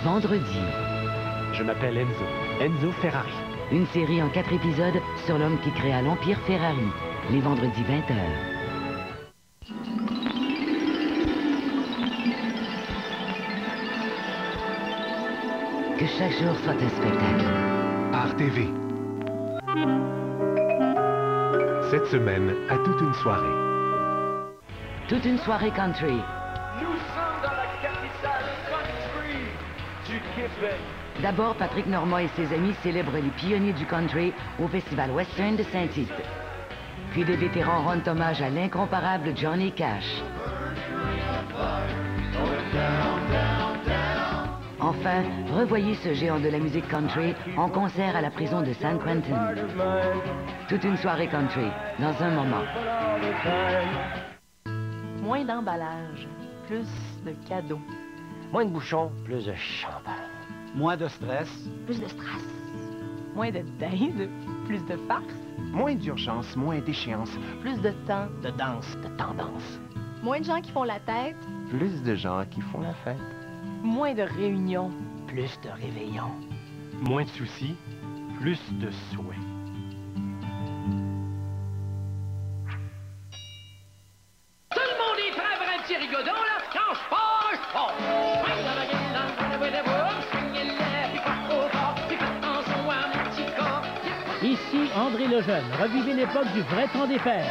Vendredi. Je m'appelle Enzo Ferrari. Une série en 4 épisodes sur l'homme qui créa l'Empire Ferrari. Les vendredis 20h. Que chaque jour soit un spectacle. Art TV. Cette semaine, à toute une soirée. Toute une soirée country. Nous sommes dans la capitale country du Québec. D'abord, Patrick Normand et ses amis célèbrent les pionniers du country au Festival Western de Saint-Tite. Puis des vétérans rendent hommage à l'incomparable Johnny Cash. Enfin, revoyez ce géant de la musique country en concert à la prison de San Quentin. Toute une soirée country, dans un moment. Moins d'emballage, plus de cadeaux. Moins de bouchons, plus de champagne. Moins de stress. Plus de stress. Moins de dinde, plus de farce. Moins d'urgence, moins d'échéance. Plus de temps. De danse, de tendance. Moins de gens qui font la tête. Plus de gens qui font la fête. Moins de réunions. Plus de réveillons. Moins de soucis, plus de souhaits. Tout le monde est prêt à faire un petit rigodon, là? Quand je pars. Ici André Lejeune. Revivez l'époque du vrai temps des fers.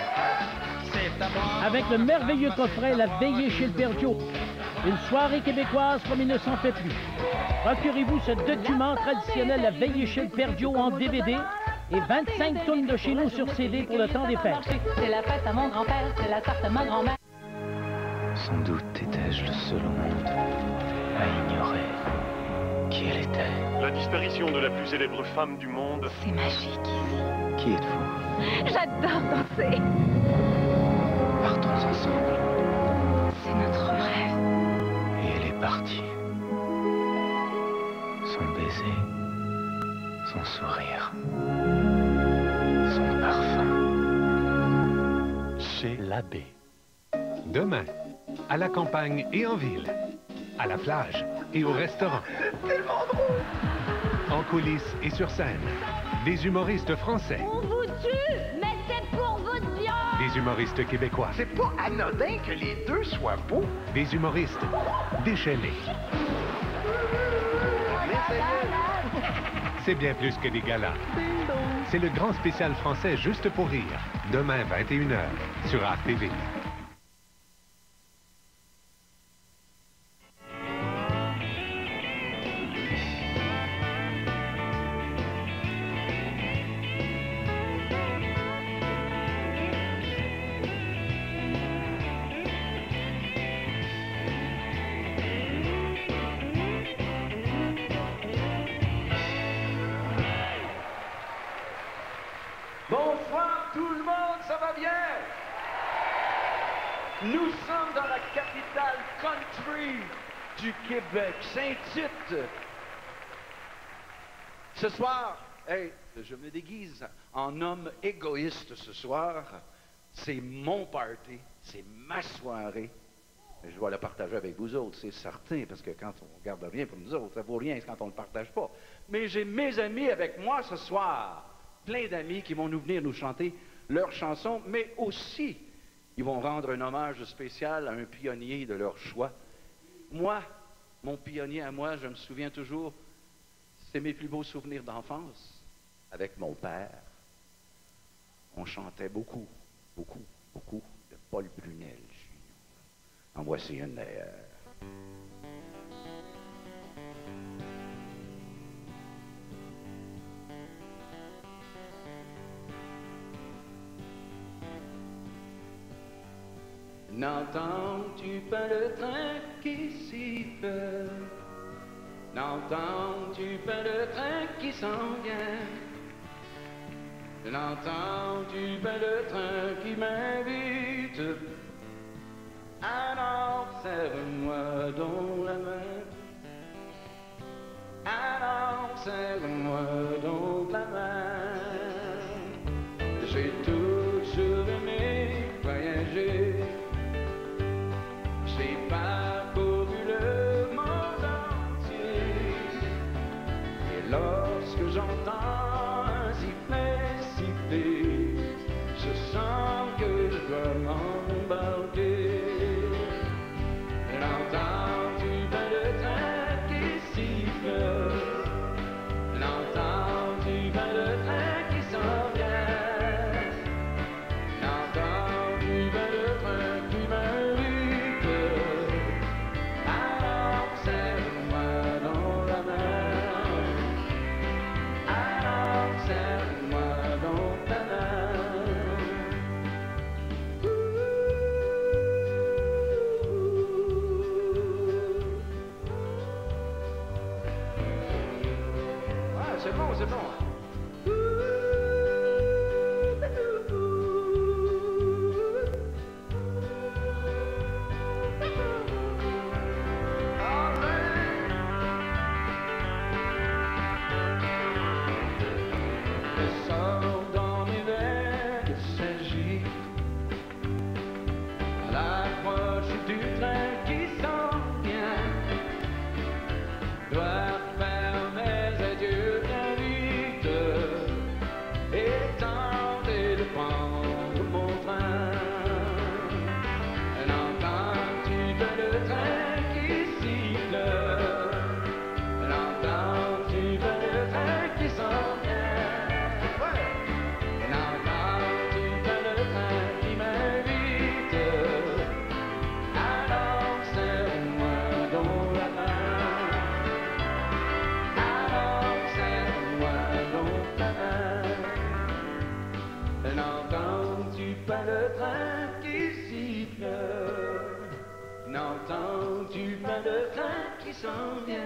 Avec le merveilleux coffret La Veillée chez le Père Joe. Une soirée québécoise comme il ne s'en fait plus. Procurez-vous ce document traditionnel La Veillée chez le Père Joe en DVD et 25 tonnes de chez nous sur CD pour le temps des fêtes. C'est la fête à mon grand-père, c'est la tarte à ma grand-mère. Sans doute étais-je le seul au monde à ignorer qui elle était. La disparition de la plus célèbre femme du monde. C'est magique ici. Qui êtes-vous? J'adore danser. Partons ensemble. C'est notre rêve. Et elle est partie. Son baiser, son sourire, son parfum. Chez l'abbé. Demain, à la campagne et en ville. À la plage et au restaurant. En coulisses et sur scène. Des humoristes français. On vous tue, mais c'est pour votre bien. Des humoristes québécois. C'est pas anodin que les deux soient beaux. Des humoristes déchaînés. C'est bien plus que des galas. C'est le grand spécial français Juste pour rire. Demain, 21h, sur Art TV. Bonsoir tout le monde, ça va bien? Nous sommes dans la capitale country du Québec, Saint-Tite. Ce soir, hey, je me déguise en homme égoïste ce soir. C'est mon party, c'est ma soirée. Je dois la partager avec vous autres, c'est certain, parce que quand on garde rien pour nous autres, ça vaut rien quand on ne le partage pas. Mais j'ai mes amis avec moi ce soir. Plein d'amis qui vont venir nous chanter leurs chansons, mais aussi, ils vont rendre un hommage spécial à un pionnier de leur choix. Moi, mon pionnier à moi, je me souviens toujours, c'est mes plus beaux souvenirs d'enfance. Avec mon père, on chantait beaucoup de Paul Brunel. En voici une d'ailleurs. N'entends-tu pas le train qui siffle? N'entends-tu pas le train qui s'en vient? N'entends-tu pas le train qui m'invite? Alors serre-moi donc la main. Alors serre-moi donc la main. J'ai toujours aimé voyager. J'ai parcouru le monde entier. Entends-tu pas le train qui s'en vient?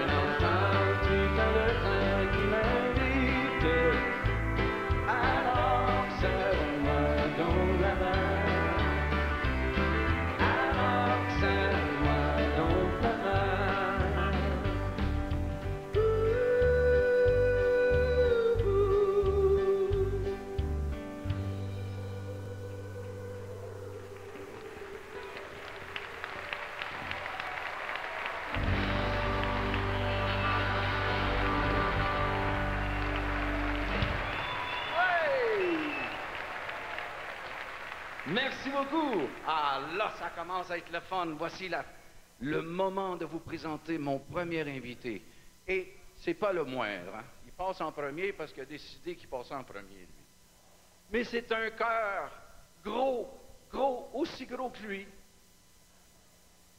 Entends-tu pas le train qui m'invite? Alors serre-moi donc la main. Alors serre-moi donc la main. Merci beaucoup. Ah là, ça commence à être le fun. Voici le moment de vous présenter mon premier invité. Et c'est pas le moindre. Hein? Il passe en premier parce qu'il a décidé qu'il passait en premier, lui. Mais c'est un cœur gros, aussi gros que lui.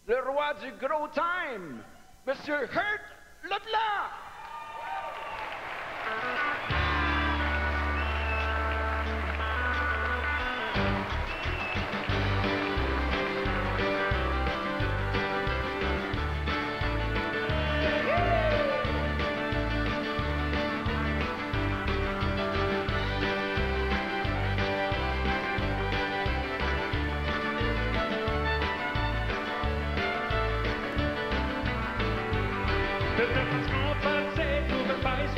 Le roi du gros time, Monsieur Hurt Leblanc. De toute façon, passer pour le Paris,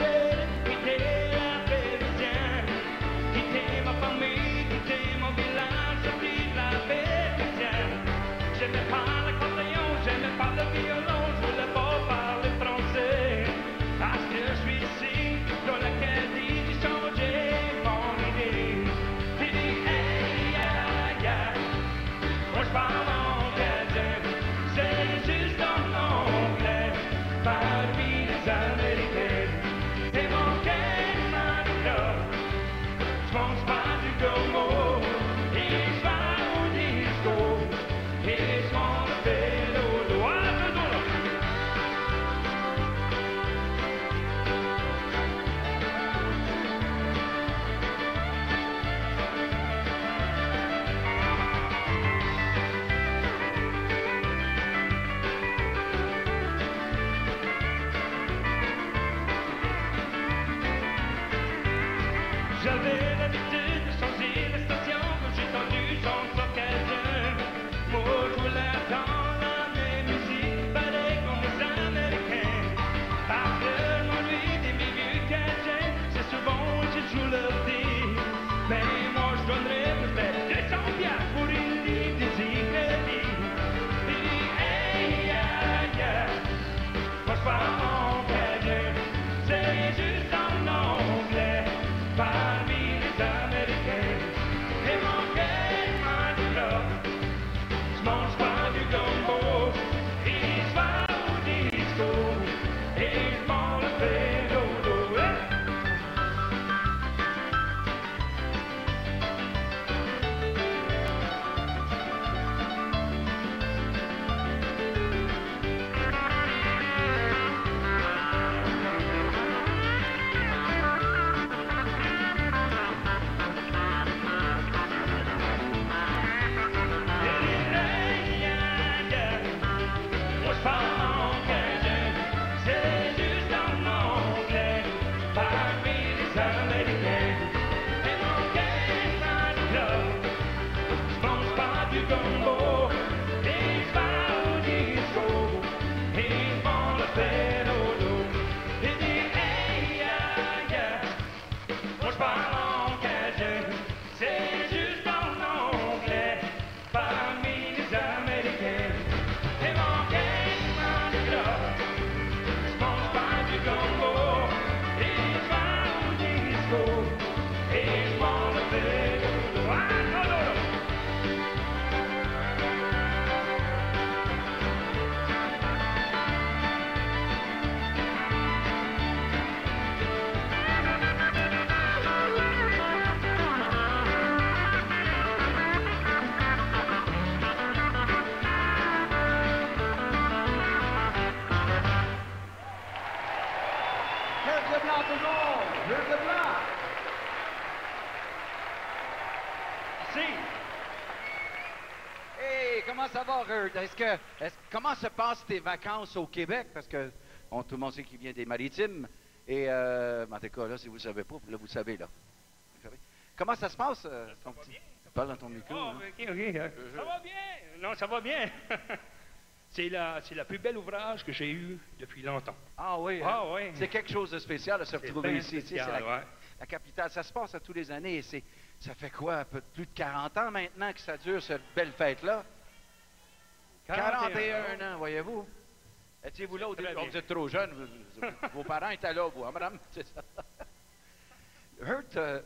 Comment ça va, Heard? Comment se passent tes vacances au Québec? Parce que tout le monde sait qu'il vient des Maritimes. Et, en tout cas, là, si vous ne savez pas, là, vous le savez, là. Vous savez. Comment ça se passe? Ça va bien. Parle dans ton micro. Oh, OK. Ça va bien. Non, ça va bien. C'est la plus belle ouvrage que j'ai eu depuis longtemps. Ah oui? Ah oui. C'est quelque chose de spécial de se retrouver ici. Spécial, C'est la capitale. Ça se passe à tous les années. Et ça fait quoi? Un peu plus de 40 ans maintenant que ça dure, cette belle fête-là? 41 ans, voyez-vous. Étiez-vous là? Vous êtes trop jeune. Vos parents étaient là, vous, hein, madame? C'est ça. Heard,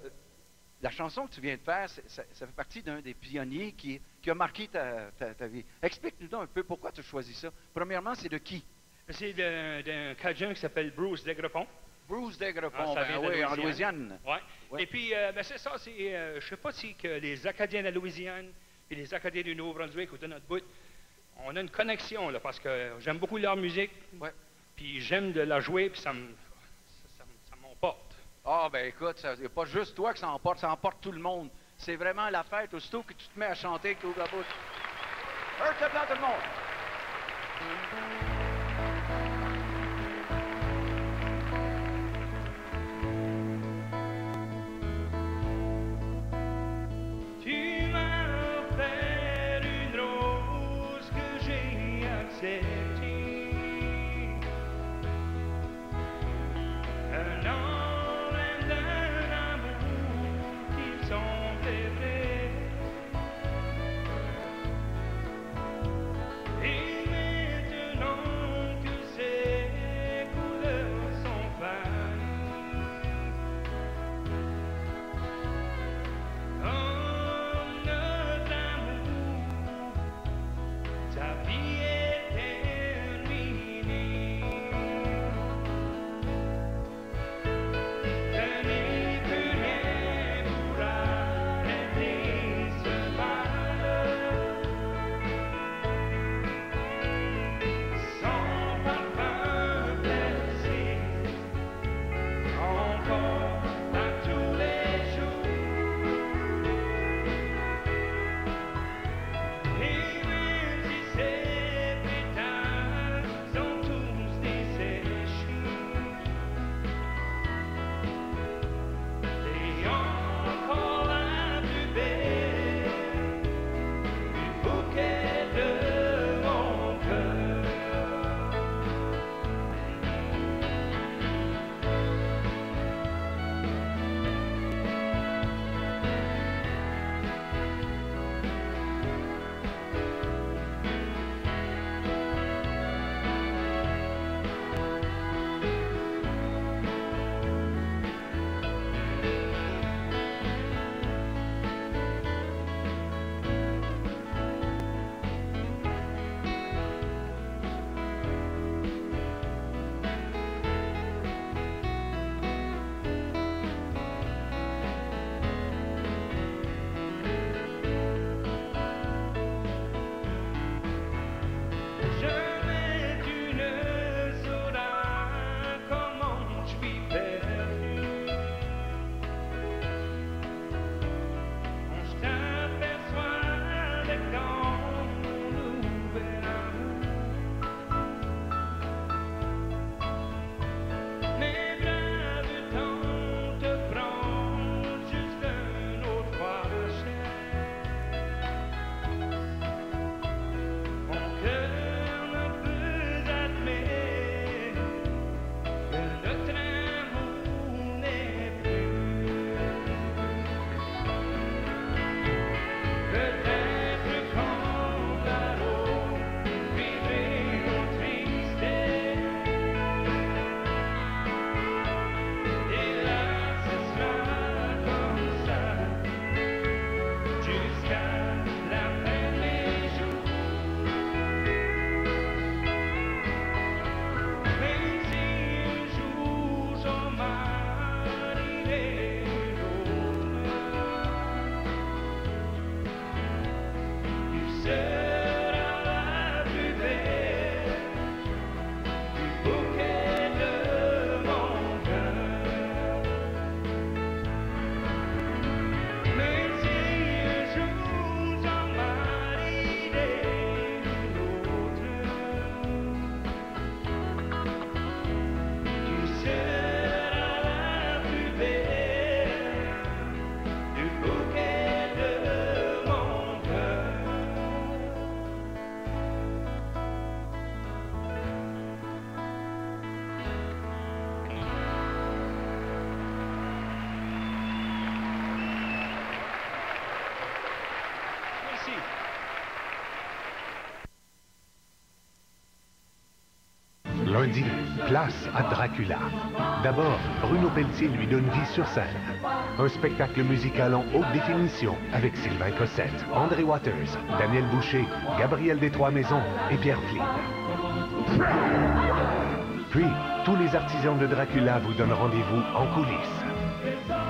la chanson que tu viens de faire, ça fait partie d'un des pionniers qui a marqué ta vie. Explique-nous donc un peu pourquoi tu as choisi ça. Premièrement, c'est de qui? C'est d'un Cajun qui s'appelle Bruce Degrepont. Bruce Degrepont, oui, en Louisiane. Ouais. Et puis, c'est ça, je ne sais pas si que les Acadiens de la Louisiane et les Acadiens du Nouveau-Brunswick ou de notre bout, on a une connexion, là, parce que j'aime beaucoup leur musique, puis j'aime de la jouer, puis ça m'emporte. Ah, ben écoute, il n'y a pas juste toi que ça emporte tout le monde. C'est vraiment la fête, aussitôt que tu te mets à chanter que tu ouvres la bouche. Heard, tout le monde! Tu m'as offert une rose que j'ai acceptée, un emblème d'un amour qui semblait vrai. Et maintenant que c'est Lundi, place à Dracula. D'abord, Bruno Pelletier lui donne vie sur scène. Un spectacle musical en haute définition avec Sylvain Cossette, André Waters, Daniel Boucher, Gabriel des Trois-Maisons et Pierre Flynn. Puis, tous les artisans de Dracula vous donnent rendez-vous en coulisses.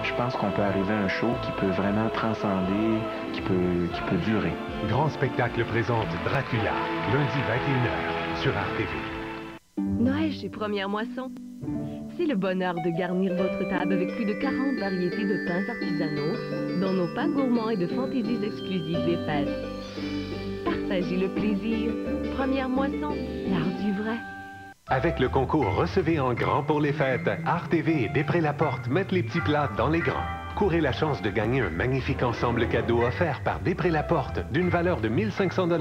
Je pense qu'on peut arriver à un show qui peut vraiment transcender, qui peut durer. Grand spectacle présente Dracula, lundi 21h sur RTV. Noël chez Première Moisson. C'est le bonheur de garnir votre table avec plus de 40 variétés de pains artisanaux, dont nos pains gourmands et de fantaisies exclusives des fêtes. Partagez le plaisir. Première Moisson, l'art du vrai. Avec le concours Recevez en grand pour les fêtes, RTV et Després-Laporte mettent les petits plats dans les grands. Courez la chance de gagner un magnifique ensemble cadeau offert par Després-Laporte d'une valeur de 1 500 $,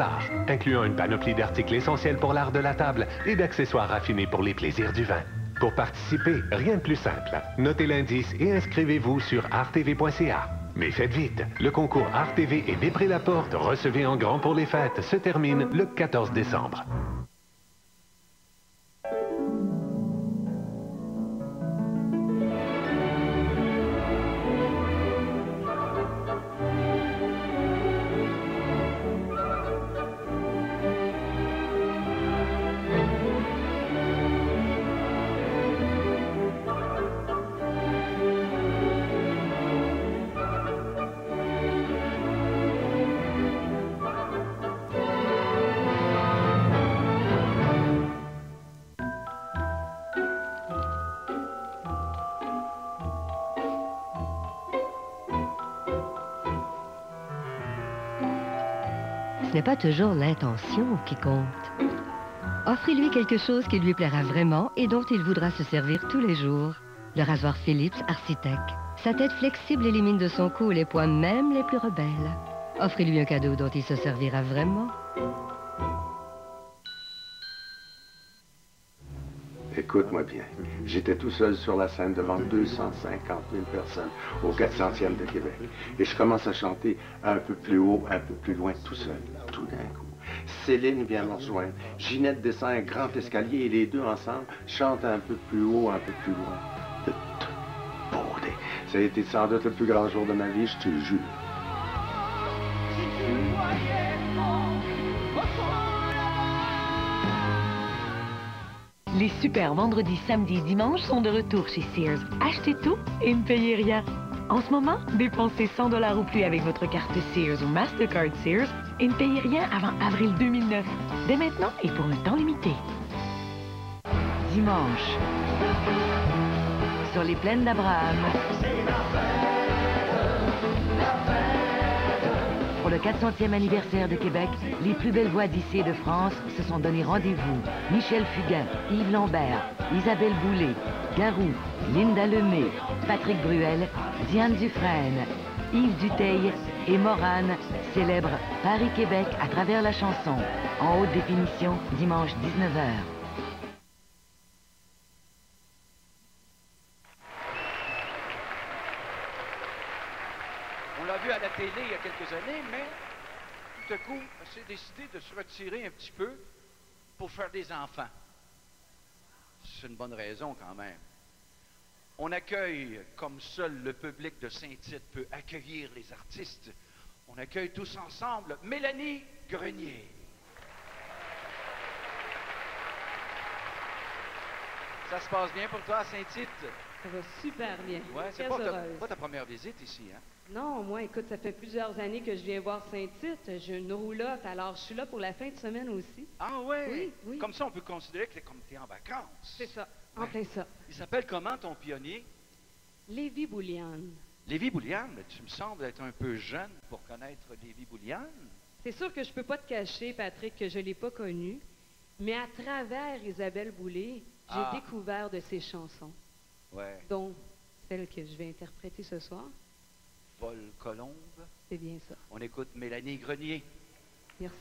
incluant une panoplie d'articles essentiels pour l'art de la table et d'accessoires raffinés pour les plaisirs du vin. Pour participer, rien de plus simple. Notez l'indice et inscrivez-vous sur artv.ca. Mais faites vite, le concours RTV et Després-Laporte Recevez en grand pour les fêtes se termine le 14 décembre. Ce n'est pas toujours l'intention qui compte. Offrez-lui quelque chose qui lui plaira vraiment et dont il voudra se servir tous les jours. Le rasoir Philips Arcitec. Sa tête flexible élimine de son cou les points même les plus rebelles. Offrez-lui un cadeau dont il se servira vraiment. Écoute-moi bien. J'étais tout seul sur la scène devant 250 000 personnes au 400e de Québec. Et je commence à chanter un peu plus haut, un peu plus loin, tout seul, tout d'un coup. Céline vient me rejoindre. Ginette descend un grand escalier et les deux ensemble chantent un peu plus haut, un peu plus loin. De toute beauté. Ça a été sans doute le plus grand jour de ma vie, je te le jure. Les super vendredis, samedis, dimanches sont de retour chez Sears. Achetez tout et ne payez rien. En ce moment, dépensez 100 $ ou plus avec votre carte Sears ou Mastercard Sears et ne payez rien avant avril 2009. Dès maintenant et pour un temps limité. Dimanche, sur les plaines d'Abraham, pour le 400e anniversaire de Québec, les plus belles voix d'ici et de France se sont donné rendez-vous. Michel Fugain, Yves Lambert, Isabelle Boulay, Garou, Linda Lemay, Patrick Bruel, Diane Dufresne, Yves Duteil et Morane célèbrent Paris-Québec à travers la chanson, en haute définition, dimanche 19h. On l'a vu à la télé il y a quelques années, mais tout à coup, on s'est décidé de se retirer un petit peu pour faire des enfants. C'est une bonne raison quand même. On accueille, comme seul le public de Saint-Tite peut accueillir les artistes, on accueille tous ensemble Mélanie Grenier. Ça se passe bien pour toi à Saint-Tite? Ça va super bien. Ouais, c'est pas ta première visite ici, hein? Non, moi, écoute, ça fait plusieurs années que je viens voir Saint-Tite. J'ai une roulotte, alors je suis là pour la fin de semaine aussi. Ah ouais? Oui, oui. Comme ça, on peut considérer que t'es en vacances. C'est ça, en plein ça. Il s'appelle comment, ton pionnier? Lévi Boulian. Lévi Boulian? Tu me sembles être un peu jeune pour connaître Lévi Boulian. C'est sûr que je peux pas te cacher, Patrick, que je l'ai pas connu, mais à travers Isabelle Boulay, j'ai découvert de ses chansons. Ouais. Dont celle que je vais interpréter ce soir. Vol Colombe. C'est bien ça. On écoute Mélanie Grenier. Merci.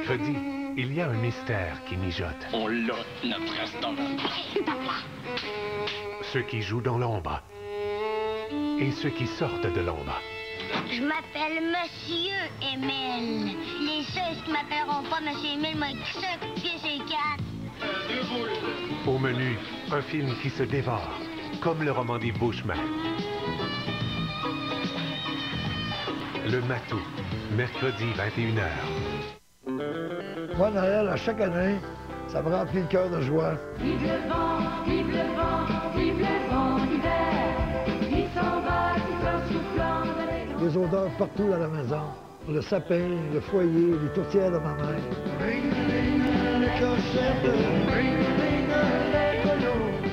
mercredi, il y a un mystère qui mijote. On lote notre restaurant. Ceux qui jouent dans l'ombre et ceux qui sortent de l'ombre. Je m'appelle Monsieur Emile. Les seuls qui m'appelleront pas Monsieur Emile m'ont écrit ça, puis c'est 4. Au menu, un film qui se dévore, comme le roman d'Yves Bushman. Le Matou, mercredi 21h. Moi, Noël, à chaque année, ça me remplit le cœur de joie. Vive le vent, vive le vent, vive le vent d'hiver. Il s'en va, il va soufflant. Les odeurs partout dans la maison. Le sapin, le foyer, les tourtières de ma mère.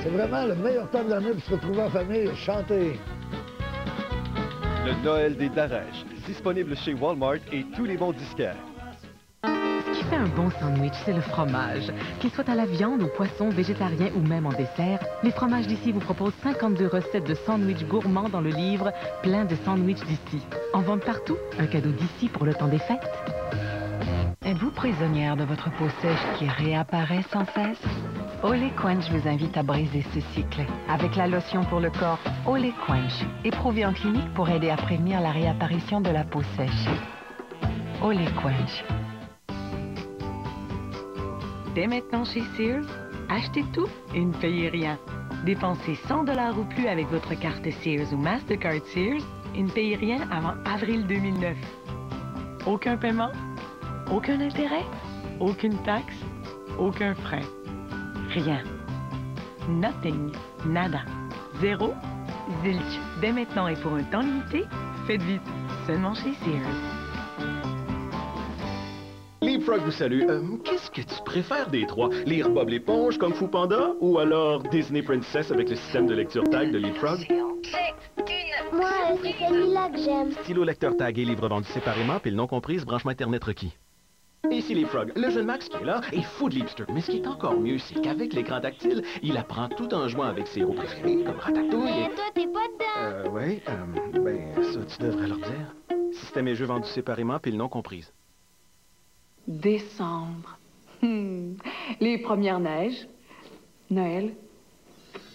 C'est vraiment le meilleur temps de l'année pour se retrouver en famille et chanter. Le Noël des Darèches, disponible chez Walmart et tous les bons disquaires. Ce qui fait un bon sandwich, c'est le fromage. Qu'il soit à la viande, au poisson, végétarien ou même en dessert, les fromages d'ici vous proposent 52 recettes de sandwichs gourmands dans le livre Plein de sandwichs d'ici. En vente partout, un cadeau d'ici pour le temps des fêtes. Êtes-vous prisonnière de votre peau sèche qui réapparaît sans cesse? Olé Quench vous invite à briser ce cycle avec la lotion pour le corps Olé Quench, éprouvée en clinique pour aider à prévenir la réapparition de la peau sèche. Olé Quench. Dès maintenant chez Sears, achetez tout et ne payez rien. Dépensez 100 $ ou plus avec votre carte Sears ou Mastercard Sears et ne payez rien avant avril 2009. Aucun paiement, aucun intérêt, aucune taxe, aucun frais. Rien. Nothing. Nada. Zéro. Zilch. Dès maintenant et pour un temps limité, faites vite. Seulement chez Sears. Leapfrog vous salue. Qu'est-ce que tu préfères des trois? Lire Bob l'éponge comme Fou Panda ou alors Disney Princess avec le système de lecture tag de Leapfrog? Moi, c'est celui-là que j'aime. Stylo lecteur tag et livre vendu séparément, pile non comprise, branchement Internet requis. Ici Leapfrog, le jeune Max qui est là est fou de Leapster. Mais ce qui est encore mieux, c'est qu'avec l'écran tactile, il apprend tout en jouant avec ses héros préférés, comme Ratatouille Mais toi, t'es pas dedans. Oui, ben, ça, tu devrais leur dire. Système et jeux vendus séparément, pile non comprise. Décembre. Les premières neiges. Noël.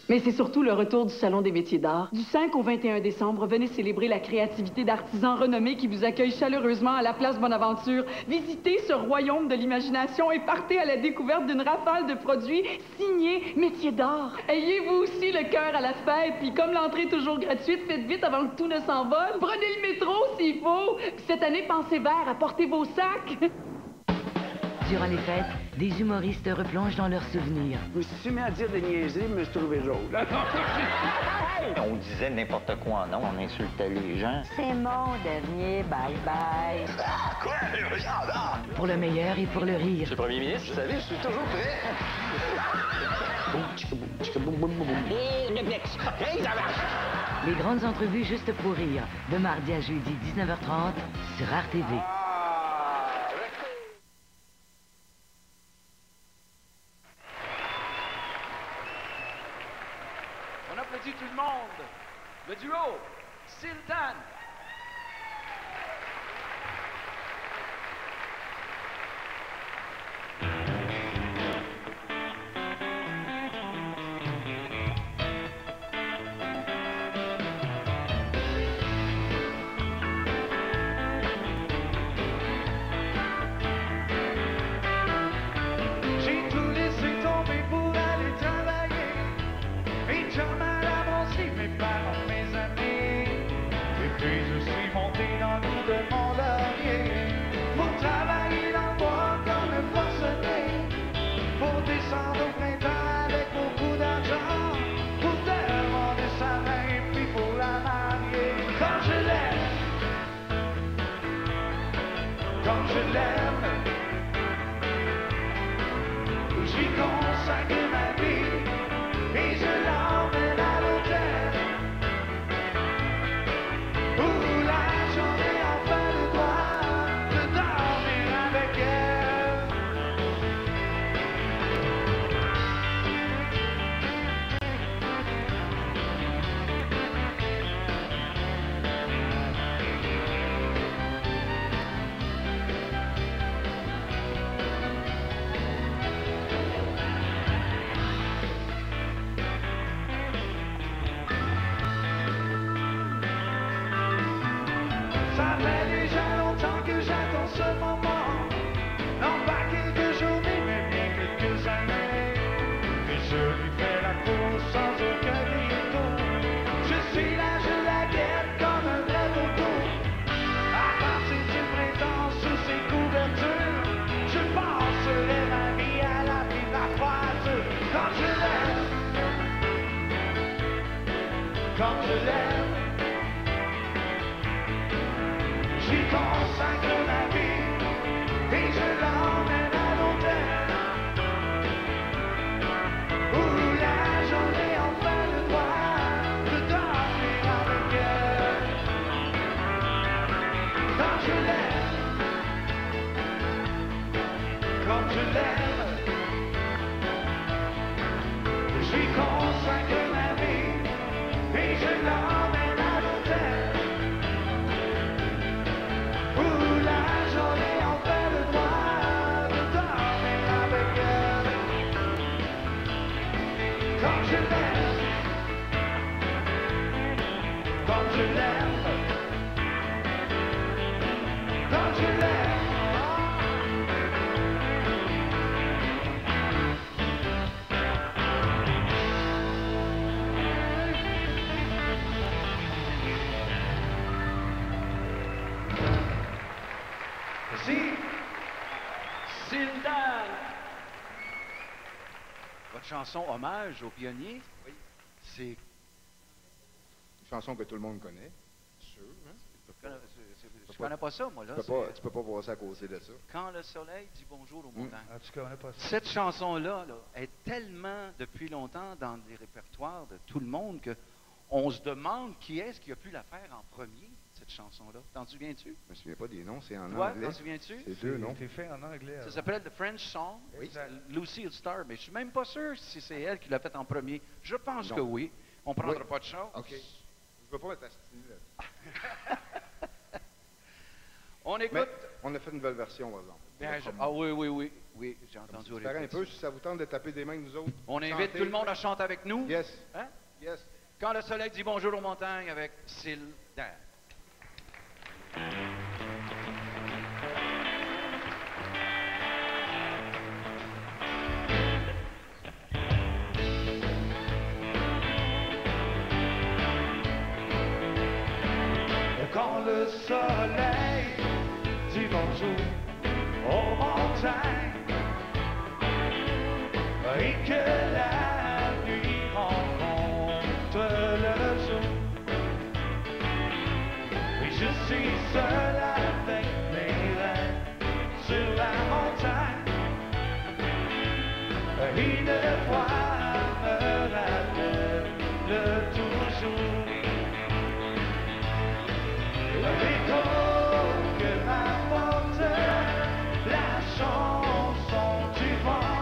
Mais c'est surtout le retour du Salon des métiers d'art. Du 5 au 21 décembre, venez célébrer la créativité d'artisans renommés qui vous accueillent chaleureusement à la place Bonaventure. Visitez ce royaume de l'imagination et partez à la découverte d'une rafale de produits signés métiers d'art. Ayez-vous aussi le cœur à la fête, puis comme l'entrée est toujours gratuite, faites vite avant que tout ne s'envole. Prenez le métro s'il faut. Puis cette année, pensez vert, apportez vos sacs. Durant les fêtes, des humoristes replongent dans leurs souvenirs. Je me suis mis à dire des niaiseries, mais je me suis trouvé drôle. On disait n'importe quoi en nom, on insultait les gens. C'est mon dernier bye-bye. Quoi? Pour le meilleur et pour le rire. Monsieur le Premier ministre, vous savez, je suis toujours prêt. Et le blex. Les grandes entrevues juste pour rire, de mardi à jeudi 19h30 sur RTV. On applaudit tout le monde. Le duo, Siltan. J'ai tout laissé tomber pour aller travailler. Et j'en ai avancé mes parents, mes amis. Et puis consacre ma vie et je l'emmène à l'hôtel où la journée enfin le droit de dormir avec elle. Quand je l'aime, comme je l'aime, je lui consacre ma vie et je l'emmène à l'hôtel où la journée en fait le droit de dormir avec elle. Comme je l'aime, comme je l'aime, comme je l'aime. Merci. Sildan. Votre chanson hommage aux pionniers, oui. C'est Une chanson que tout le monde connaît, sûr. Hein? Je connais pas ça, moi, là. Tu peux pas passer à côté de ça. Quand le soleil dit bonjour aux montagnes. Ah, tu connais pas ça. Cette chanson-là là, est tellement, depuis longtemps, dans les répertoires de tout le monde qu'on se demande qui est-ce qui a pu la faire en premier, cette chanson-là. T'en souviens-tu? Je me souviens pas des noms, c'est en Toi, anglais. t'en souviens-tu? C'est deux noms. C'est fait en anglais. Ça s'appelle The French Song. Oui. Lucille Starr, mais je suis même pas sûr si c'est elle qui l'a fait en premier. Je pense Non. que oui. On prendra Oui. pas de chance. OK. Je peux pas être assis là. On écoute. Mais on a fait une nouvelle version, par exemple. Bien, ah oui, oui, oui. Oui, j'ai entendu au un peu, si ça vous tente de taper des mains, nous autres. On invite chanter. tout le monde à chanter avec nous. Yes. Hein? Yes. Quand le soleil dit bonjour aux montagnes avec Sildan. Quand le soleil dit bonjour aux montagnes et que la nuit rencontre le jour, et je suis seul avec mes rêves sur la montagne, une voix me rappelle toujours l'écho que m'apporte la chanson du vent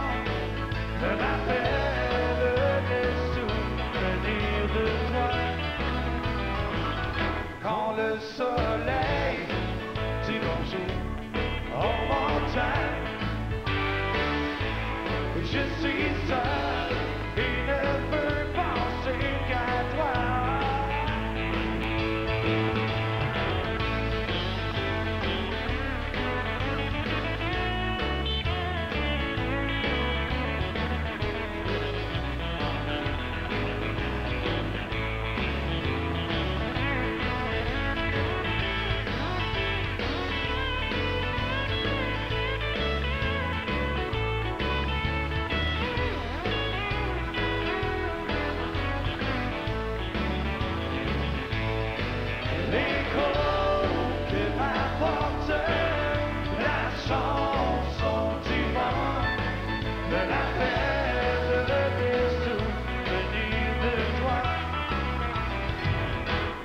me rappelle des souvenirs de toi. Quand le soleil dit bonjour aux montagnes, je suis seul et ne peux penser qu'à toi. L'écho que m'apporte la chanson du vent me rappelle des souvenirs de toi.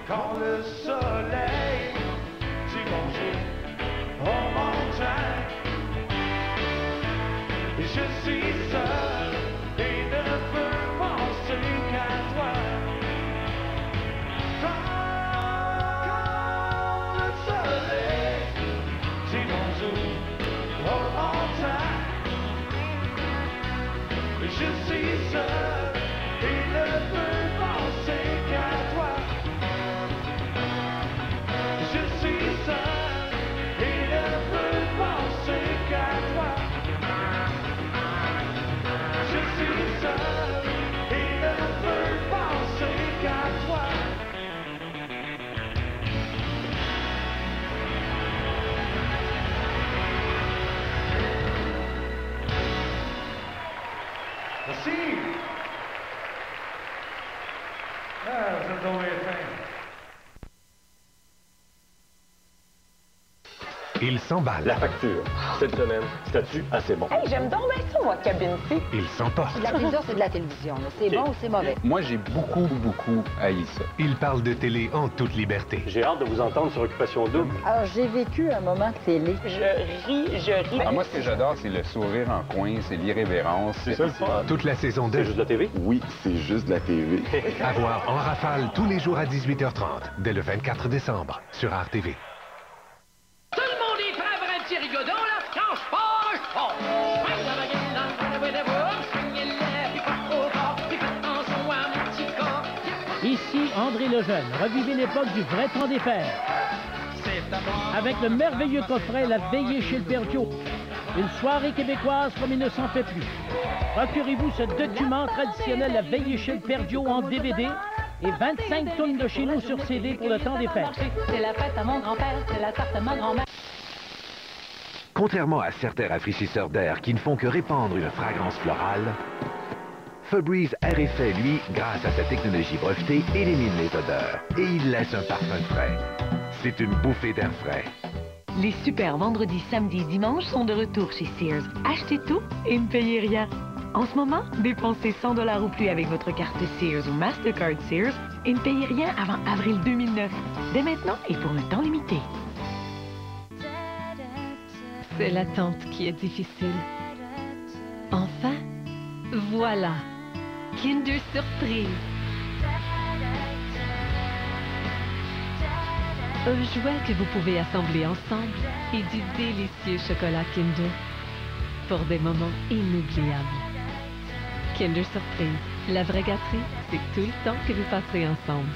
Quand le soleil dit bonjour aux montagnes, je suis seul et ne peux penser qu'à toi. Quand le soleil dit bonjour aux montagnes, je suis seul et ne peux penser qu'à toi. Il s'emballe. La facture. Cette semaine, statut assez bon. Hey, j'aime donc bien ça, moi, cabine-ci. Il s'emporte. La télévision, c'est de la télévision. C'est bon ou c'est mauvais? Moi, j'ai beaucoup haï ça. Il parle de télé en toute liberté. J'ai hâte de vous entendre sur Occupation Double. Alors, j'ai vécu un moment de télé. Je ris. Moi, ce que j'adore, c'est le sourire en coin, c'est l'irrévérence. C'est ça le fun. Toute la saison 2. C'est juste de la TV? Oui, c'est juste de la TV. À voir en rafale tous les jours à 18h30, dès le 24 décembre, sur RTV. Tout le monde est prêt pour un petit rigodon, là? Quand je pars, je pars. Swing la baguette dans le bout de boum, swingez-le, puis pas trop fort, puis faites attention à mon petit corps. Ici André Lejeune. Revivez l'époque du vrai temps des fers. Avec le merveilleux coffret La Veillée chez le Père Joe. Une soirée québécoise comme il ne s'en fait plus. Procurez-vous ce document traditionnel La Veillée chez le Père Joe en DVD et 25 tonnes de chez nous sur CD pour le temps des fêtes. C'est la fête à mon grand-père, c'est la tarte à ma grand-mère. Contrairement à certains rafraîchisseurs d'air qui ne font que répandre une fragrance florale, Febreze Air Effet, lui, grâce à sa technologie brevetée, élimine les odeurs et il laisse un parfum frais. C'est une bouffée d'air frais. Les super vendredis, samedis, dimanches sont de retour chez Sears. Achetez tout et ne payez rien. En ce moment, dépensez 100 $ ou plus avec votre carte Sears ou Mastercard Sears et ne payez rien avant avril 2009. Dès maintenant et pour un temps limité. C'est l'attente qui est difficile. Enfin, voilà. Kinder Surprise. Un jouet que vous pouvez assembler ensemble et du délicieux chocolat Kinder pour des moments inoubliables. Kinder Surprise. La vraie gâterie, c'est tout le temps que vous passerez ensemble.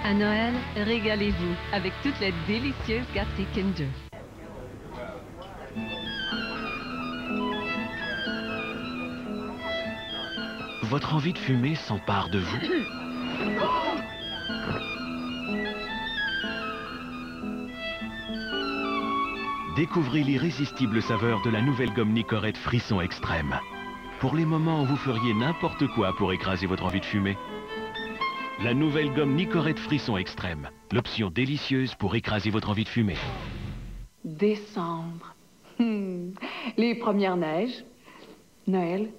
À Noël, régalez-vous avec toute la délicieuse gâterie Kinder. Votre envie de fumer s'empare de vous. Découvrez l'irrésistible saveur de la nouvelle gomme Nicorette Frisson Extrême. Pour les moments où vous feriez n'importe quoi pour écraser votre envie de fumer. La nouvelle gomme Nicorette Frisson Extrême. L'option délicieuse pour écraser votre envie de fumer. Décembre. Les premières neiges. Noël.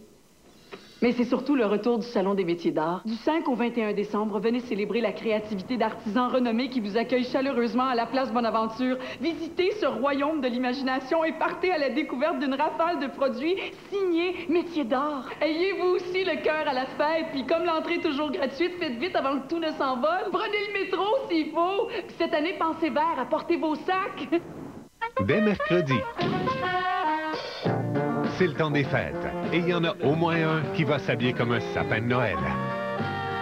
Mais c'est surtout le retour du Salon des métiers d'art. Du 5 au 21 décembre, venez célébrer la créativité d'artisans renommés qui vous accueillent chaleureusement à la place Bonaventure. Visitez ce royaume de l'imagination et partez à la découverte d'une rafale de produits signés métiers d'art. Ayez-vous aussi le cœur à la fête, puis comme l'entrée est toujours gratuite, faites vite avant que tout ne s'envole. Prenez le métro s'il faut. Puis cette année, pensez vert, apportez vos sacs. Dès mercredi, c'est le temps des fêtes. Et il y en a au moins un qui va s'habiller comme un sapin de Noël.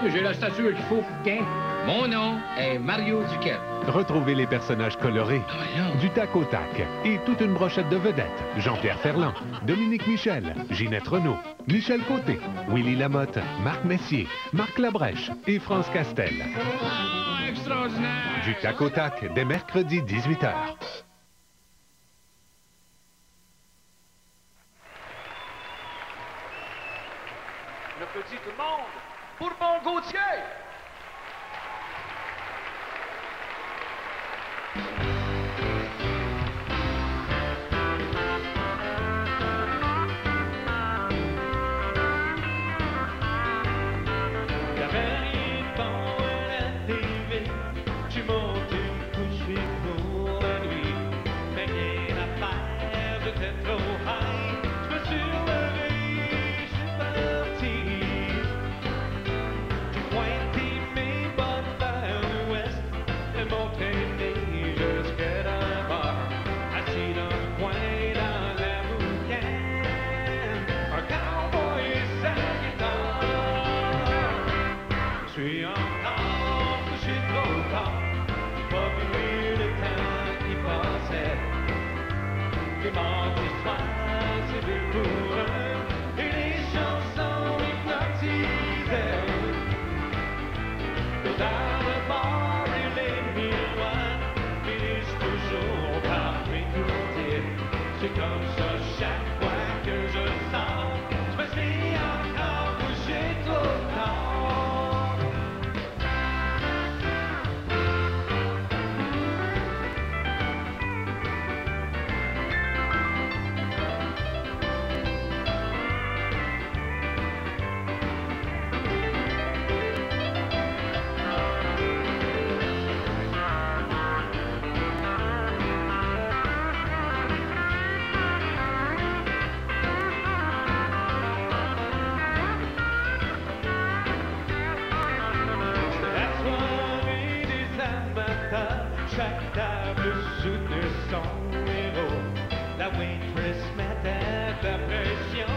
J'ai la stature qu'il faut, Quin. Mon nom est Mario Duquette. Retrouvez les personnages colorés, du tac au tac, et toute une brochette de vedettes. Jean-Pierre Ferland, Dominique Michel, Ginette Renault, Michel Côté, Willy Lamotte, Marc Messier, Marc Labrèche et France Castel. Oh, extraordinaire! Du tac au tac, dès mercredi 18h. Le petit tout le monde, pour mon Gauthier! J'avais rien bon à la TV, j'ai monté une couche pour la nuit, mais rien à faire, j'étais trop high, je me suis levé, je suis parti. J'ai pointé mes bottes vers l'ouest et mon traîné jusqu'à chaque table soutenait son héros. La waitress mettait de la pression,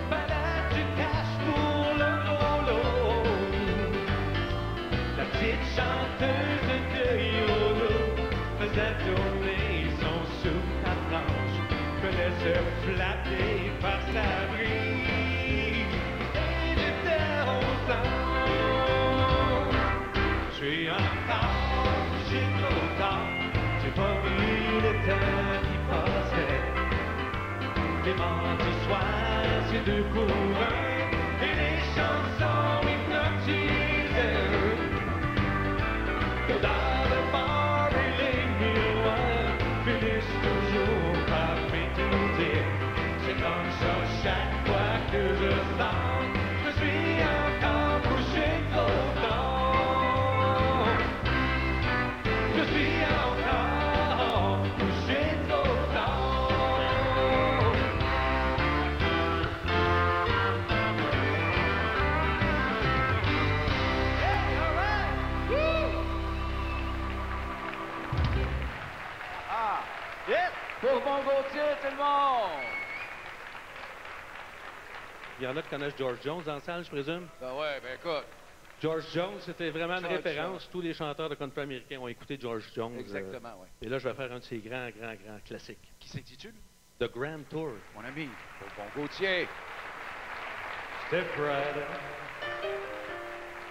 fallait du cash pour le polo. La petite chanteuse de YOLO faisait tourner son soupe à planche, fallait se flatter par sa brise. Et j'étais aux anges. Je suis encore, j'ai trop tard, j'ai pas vu le temps qui passait. Les mardis soirs, c'est deux pour un, et les chansons hypnotisaient. Dans le bar et les miroirs finissent toujours par m'étourdir. C'est comme ça chaque fois que je sors, je suis encore couché trop tard. Je suis encore couché trop tard. Hey, all right! Woo! Ah! Yes! Pour mon Gauthier, tout le monde! Il y en a qui connaissent George Jones dans la salle, je présume? Ben ouais, ben écoute. George Jones, c'était vraiment une George référence. Jones. Tous les chanteurs de country américains ont écouté George Jones. Exactement, oui. Et là, je vais faire un de ses grands classiques. Qui s'intitule? The Grand Tour. Mon ami, pour mon Gauthier. Step right up,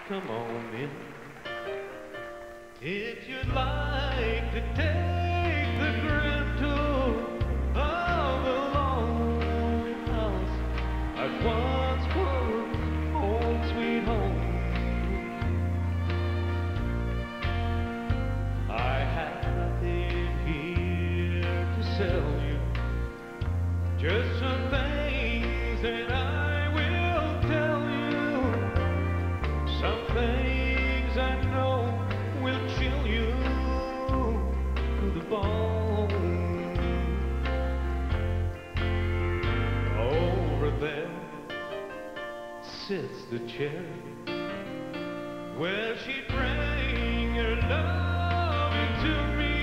come on in. If you'd like to take the grand tour of the lonely house that once was home sweet home, I have it here to sell you just some things that I will tell you, some things I know will chill you to the bone. Over there sits the cherry where she bring her love into me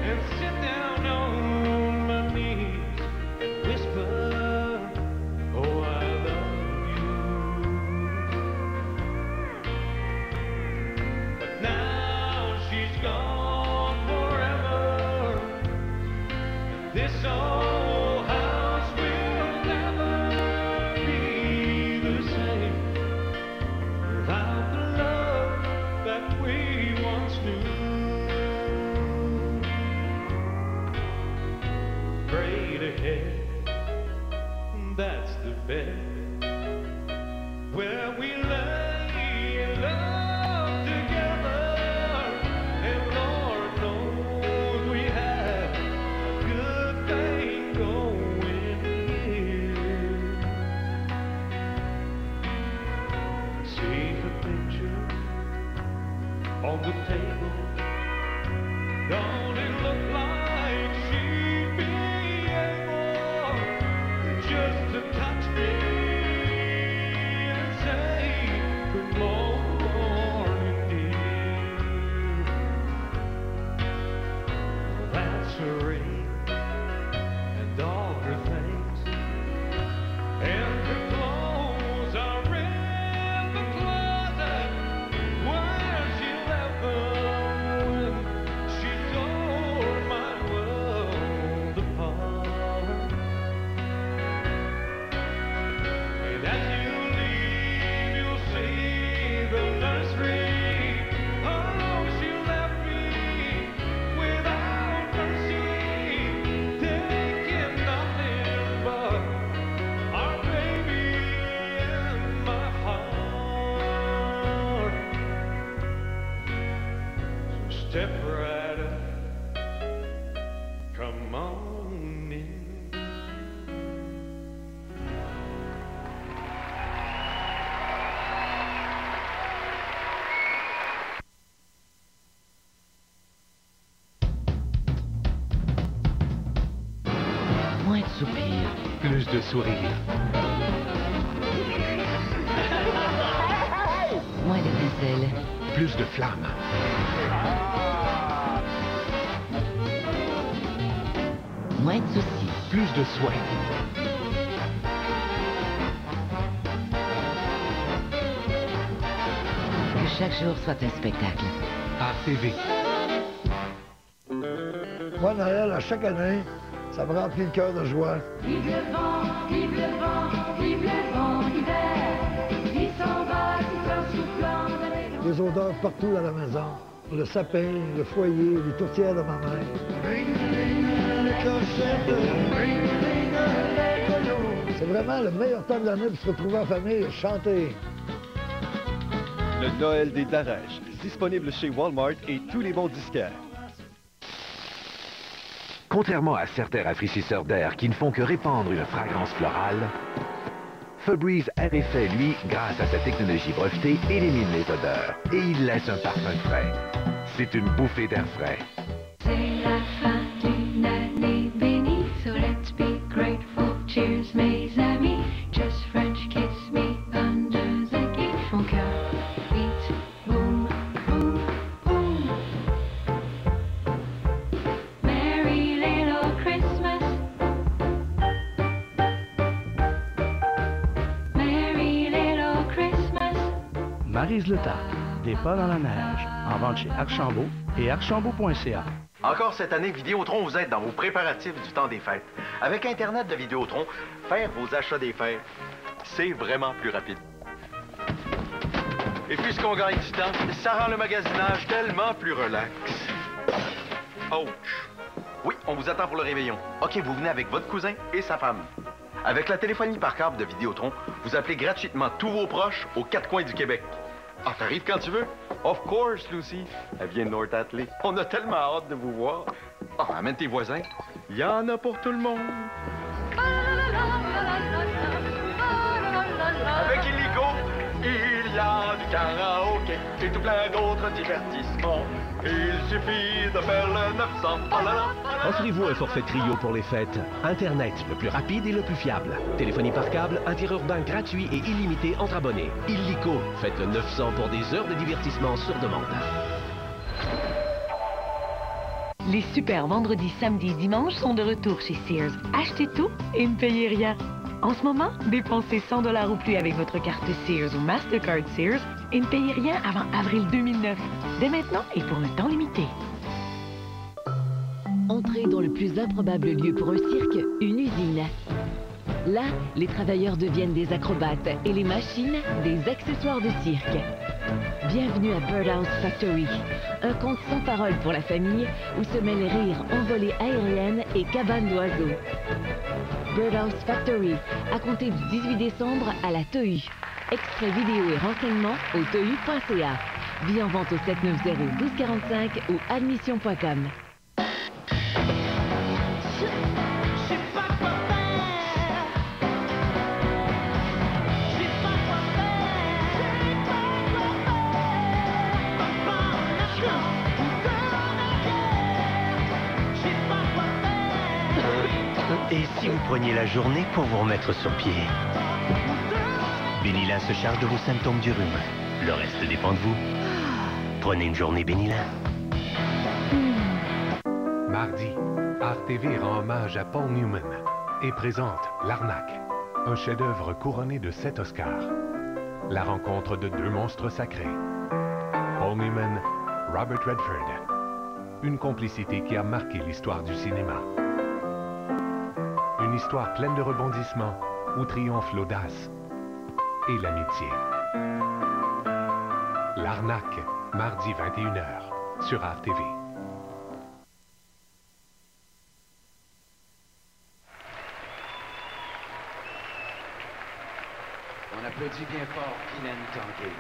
and sit down on my knees and whisper, oh, I love you. But now she's gone forever, and this old house will never be the same without the love that we once knew. Straight ahead, that's the bed where we lay in love together, and Lord knows we have a good thing going here. See her picture on the table, don't it look like she'd be able just to touch me and say good morning, dear? That's her ring and all her things, and her clothes are in the closet where she left them when she tore my world apart. And as you leave, you'll see the nursery. Oh, she left me without mercy, taking nothing but our baby in my heart. So step right up, come on in. Moins de soupirs. Plus de sourires. Moins d'étincelles. Plus de flammes. moins de soucis. Plus de soins. Que chaque jour soit un spectacle. RTV. Moi, Noël, à chaque année, ça me remplit le cœur de joie. Vive le vent, vive le vent, vive le vent d'hiver. Il s'en va, tout en soufflant de les Les odeurs partout dans la maison. Le sapin, le foyer, les tourtières de ma mère. C'est vraiment le meilleur temps de l'année pour se retrouver en famille et chanter. Le Noël des Darèches, disponible chez Walmart et tous les bons disquaires. Contrairement à certains rafraîchisseurs d'air qui ne font que répandre une fragrance florale, Febreze Air Effet, lui, grâce à sa technologie brevetée, élimine les odeurs et il laisse un parfum frais. C'est une bouffée d'air frais. C'est la fin d'une année bénie, so let's be grateful. Cheers, mes amis. Just French kiss me under the key. Mon cœur beat, boom, boom, boom. Merry little Christmas. Merry little Christmas. Maryse Le Tartre, des pas dans la neige, en vente chez Archambault et archambault.ca. Encore cette année, Vidéotron vous aide dans vos préparatifs du temps des fêtes. Avec Internet de Vidéotron, faire vos achats des fêtes, c'est vraiment plus rapide. Et puisqu'on gagne du temps, ça rend le magasinage tellement plus relax. Ouch! Oui, on vous attend pour le réveillon. OK, vous venez avec votre cousin et sa femme. Avec la téléphonie par câble de Vidéotron, vous appelez gratuitement tous vos proches aux quatre coins du Québec. Ah, t'arrives quand tu veux? Of course, Lucy. Elle vient de North Atlee. On a tellement hâte de vous voir. Ah, amène tes voisins. Il y en a pour tout le monde. Avec Illico, il y a du karaoké et tout plein d'autres divertissements. Il suffit de faire le 900. Oh là là, oh là là. Offrez-vous un forfait trio pour les fêtes. Internet, le plus rapide et le plus fiable. Téléphonie par câble, interurbain gratuit et illimité entre abonnés. Illico, faites le 900 pour des heures de divertissement sur demande. Les super vendredis, samedis, dimanches sont de retour chez Sears. Achetez tout et ne payez rien. En ce moment, dépensez 100 $ ou plus avec votre carte Sears ou Mastercard Sears et ne payez rien avant avril 2009. Dès maintenant et pour un temps limité. Entrez dans le plus improbable lieu pour un cirque, une usine. Là, les travailleurs deviennent des acrobates et les machines, des accessoires de cirque. Bienvenue à Birdhouse Factory, un conte sans parole pour la famille où se mêlent rires, envolées aériennes et cabanes d'oiseaux. Birdhouse Factory, à compter du 18 décembre à la TOU. Extrait vidéo et renseignements au TOU.ca. Vie en vente au 790-1245 ou admission.com. Et si vous preniez la journée pour vous remettre sur pied? Benilin se charge de vos symptômes du rhume. Le reste dépend de vous. Prenez une journée Benilin. Mardi, RTV rend hommage à Paul Newman et présente L'Arnaque, un chef-d'œuvre couronné de 7 Oscars. La rencontre de deux monstres sacrés. Paul Newman, Robert Redford. Une complicité qui a marqué l'histoire du cinéma. Une histoire pleine de rebondissements où triomphe l'audace et l'amitié. L'Arnaque, mardi 21h, sur RTV. On applaudit bien fort Kylian Tanguay.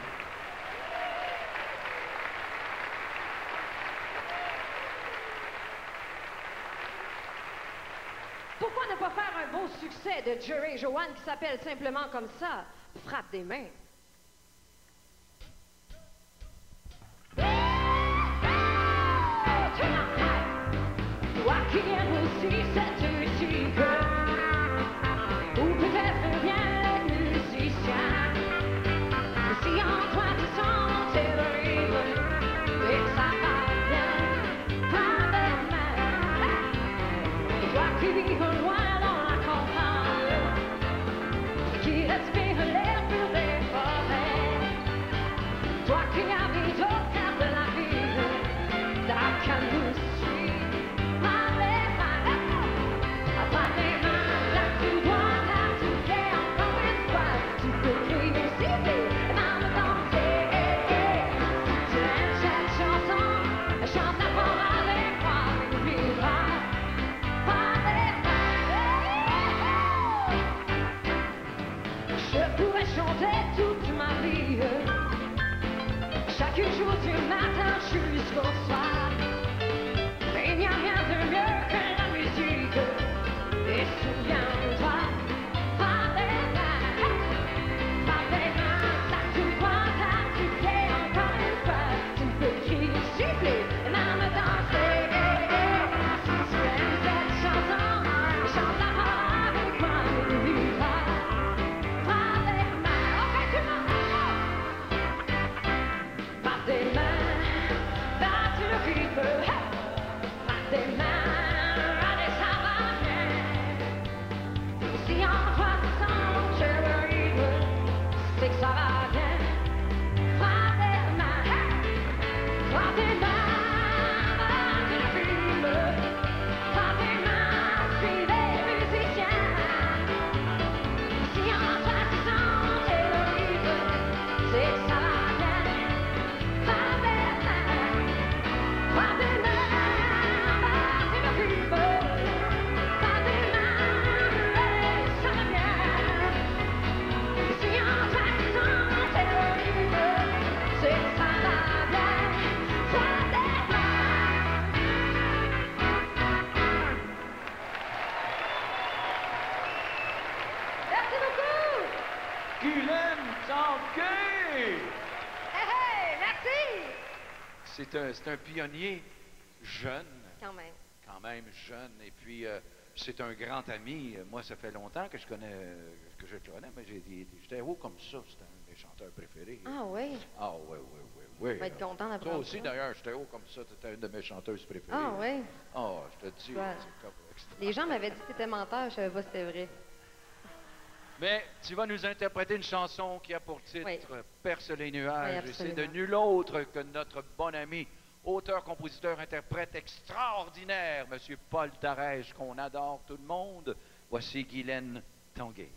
Pourquoi ne pas faire un beau succès de Jerry et Joanne qui s'appelle simplement comme ça? Frappe des mains. Qui vient aussi cette musique? Ou peut-être bien les musiciens. Si en toi tu sens terrible et ça va bien, prends des mains. Et toi qui qui vivent loin dans la campagne, qui respirent l'air pur des forêts. Toi qui habites au cœur de la ville, t'as qu'à nous suivre. Par les mains, là tu dois, là tu fais encore une fois. Tu peux crier, siffler, et même danser. Tu aimes cette chanson, chante-la fort avec moi, n'oublie pas. Par les mains, je pourrais chanter toute ma vie, chaque jour du matin jusqu'au soir. Mais il n'y a rien de mieux que la musique. Et souviens-toi, par les mains, là tu vois, là tu fais encore une fois. Tu peux crier, siffler, et même danser. Si tu aimes cette chanson, chante-la fort avec moi, n'oublie pas. Par les mains, ok tout le monde. Par tes mains, battre le rythme. Par tes mains, allez ça va bien. Si en toi tu sens que le rythme, c'est que ça va bien. Par tes mains, battre le rythme. Par tes mains, suis les musiciens. Si en toi tu sens que le rythme, c'est que ça va bien. Par tes mains, battre le rythme. Par tes mains, allez, ça va bien. Si en toi tu sens que le rythme, c'est que ça va bien. Par tes mains. Merci beaucoup. Guylaine Tanguay! Hey, hey, merci. C'est un pionnier jeune. Quand même. Quand même jeune. Et puis, c'est un grand ami. Moi, ça fait longtemps que je le connais, mais j'étais haut comme ça. C'était un de mes chanteurs préférés. Ah oui? Ah oui. Je vais être content d'apprendre Toi aussi, ça. d'ailleurs, j'étais haut comme ça. Tu étais une de mes chanteuses préférées. Ah oui? Ah, je te dis, Ouais. c'est comme extra. Les gens m'avaient dit que t'étais menteur, je savais pas si c'était vrai. Mais tu vas nous interpréter une chanson qui a pour titre Oui. Perce les Oui, nuages. Et c'est de absolument. nul autre que notre bon ami, auteur, compositeur, interprète extraordinaire, M. Paul Darèche, qu'on adore tout le monde. Voici Guylaine Tanguay.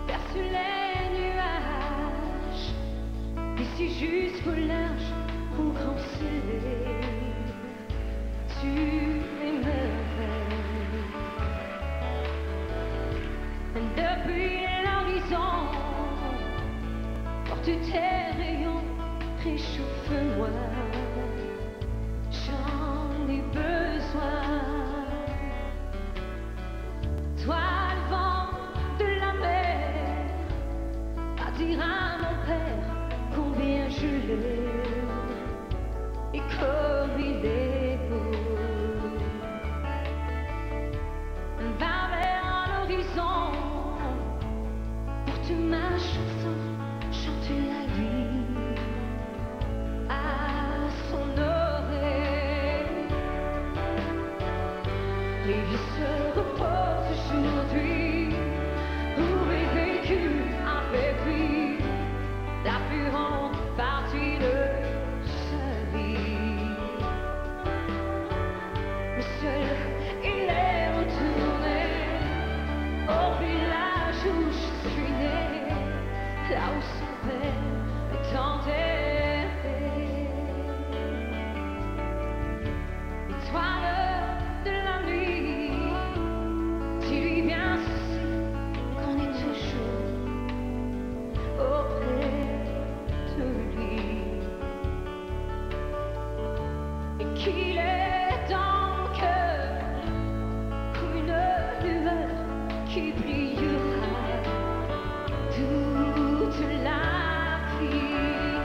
Perce les nuages, d'ici jusqu'au large, au grand soleil, tu m'émerveilles. Depuis l'horizon, porte tes rayons, réchauffe-moi, j'en ai besoin. Toi, le vent de la mer, à dire à mon père combien je l'aime et comme il est beau. Va vers l'horizon, porte ma chanson, chante la vie à son oreille. Les vies se reposent aujourd'hui, où est vécu un bébé, la plus grande partie de sa vie. Mais seul, il est retourné au village où je suis né, là où son père est enterré. Étoile de la nuit, dis-lui bien ceci, qu'on est toujours auprès de lui. Et qu'il est dans mon cœur comme une lueur qui brillera toute la vie.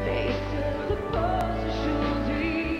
Mais il se repose aujourd'hui,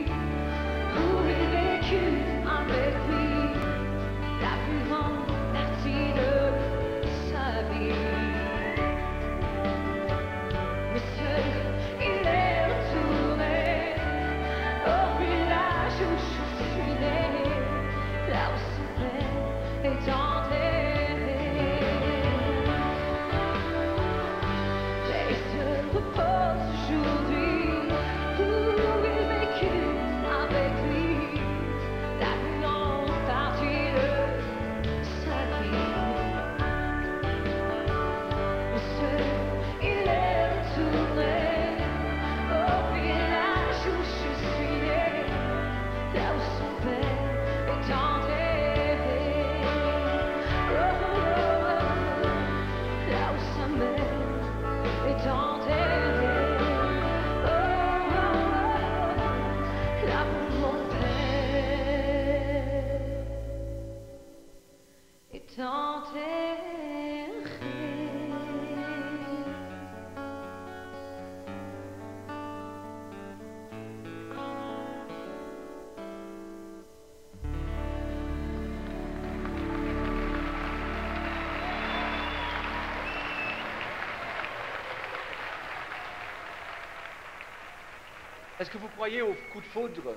Est-ce que vous croyez au coup de foudre?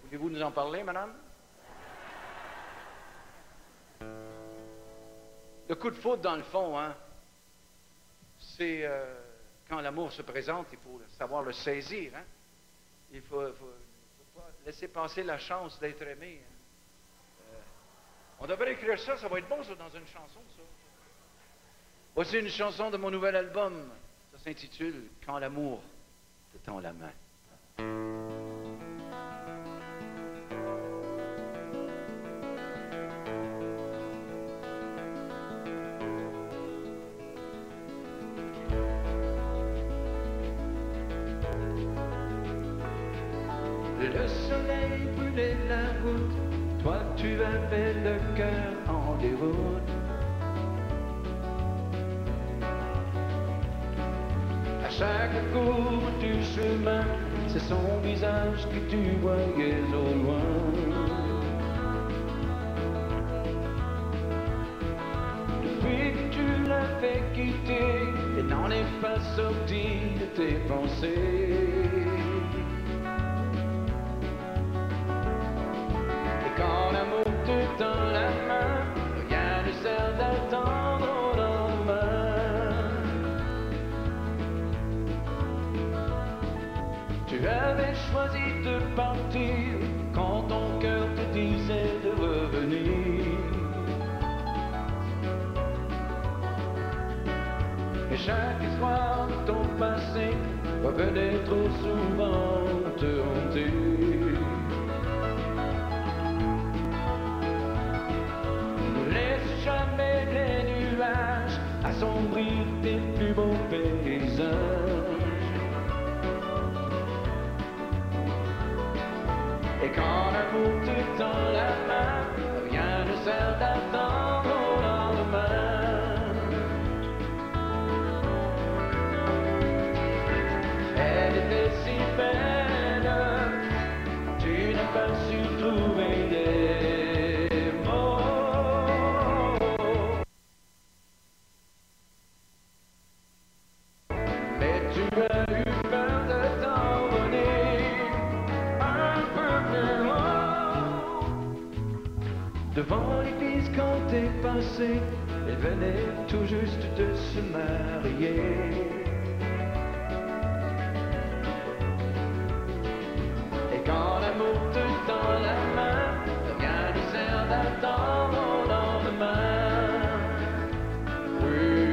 Voulez-vous nous en parler, madame? Le coup de foudre, dans le fond, hein, c'est quand l'amour se présente, il faut savoir le saisir. Hein? Il faut pas laisser passer la chance d'être aimé. Hein? On devrait écrire ça, ça va être bon, ça, dans une chanson, ça. Voici une chanson de mon nouvel album. Ça s'intitule « Quand l'amour te tend la main ». Le soleil brûlait la route, toi tu avais le cœur en déroute. À chaque courbe du chemin, c'est son visage que tu voyais au loin. Depuis que tu l'as fait quitter, il n'en est pas sorti de tes pensées. Quand l'amour te tend la main, rien ne sert d'attendre au lendemain. Tu avais choisi de partir quand ton cœur te disait de revenir. Et chaque histoire de ton passé revenait trop souvent te hanter. Jamais les nuages assombrir tes plus beaux paysages. Et quand l'amour te tend la main, rien ne sert d'attendre au lendemain. Elle était si belle, tu n'as pas su trouver des mots. Devant l'église quand t'es passé, elle venait tout juste de se marier. Et quand l'amour te tend la main, rien ne sert d'attendre au lendemain. Oui.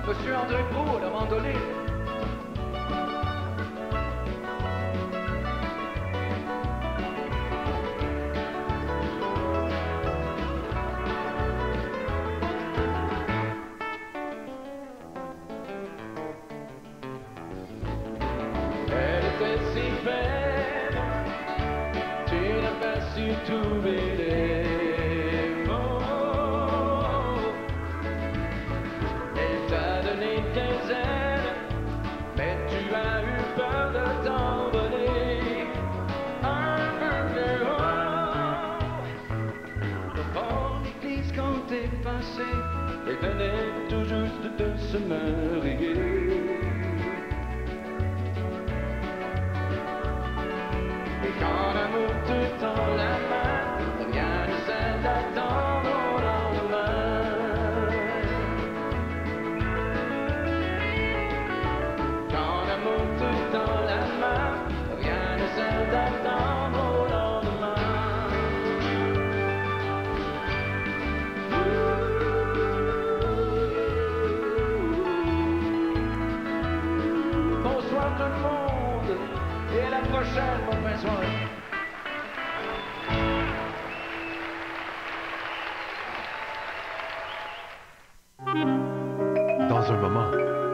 Monsieur André Pro, la mandoline. Elle était si belle, tu n'as pas su trouver les mots. Elle t'a donné tes ailes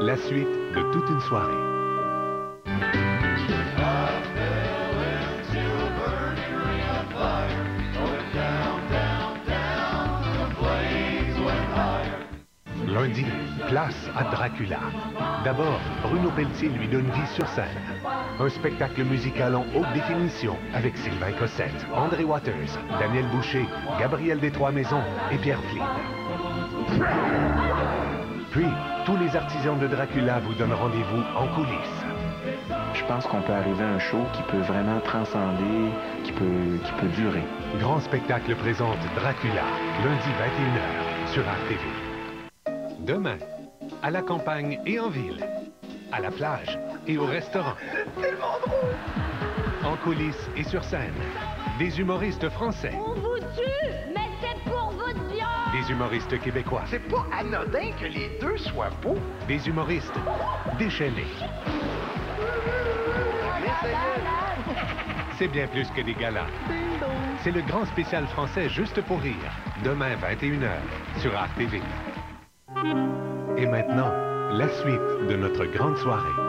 la suite de toute une soirée. Lundi, place à Dracula. D'abord, Bruno Pelletier lui donne vie sur scène. Un spectacle musical en haute définition avec Sylvain Cossette, André Waters, Daniel Boucher, Gabriel des Trois-Maisons et Pierre Flynn. Puis, tous les artisans de Dracula vous donnent rendez-vous en coulisses. Je pense qu'on peut arriver à un show qui peut vraiment transcender, qui peut durer. Grand spectacle présente Dracula, lundi 21h sur RTV. Demain, à la campagne et en ville, à la plage et au restaurant. En coulisses et sur scène, des humoristes français. On vous tue, mais c'est pour votre bien. Des humoristes québécois. C'est pas anodin que les deux soient beaux. Des humoristes déchaînés. C'est bien plus que des galas. C'est le grand spécial français Juste pour rire. Demain, 21h, sur RTV. Et maintenant, la suite de notre grande soirée.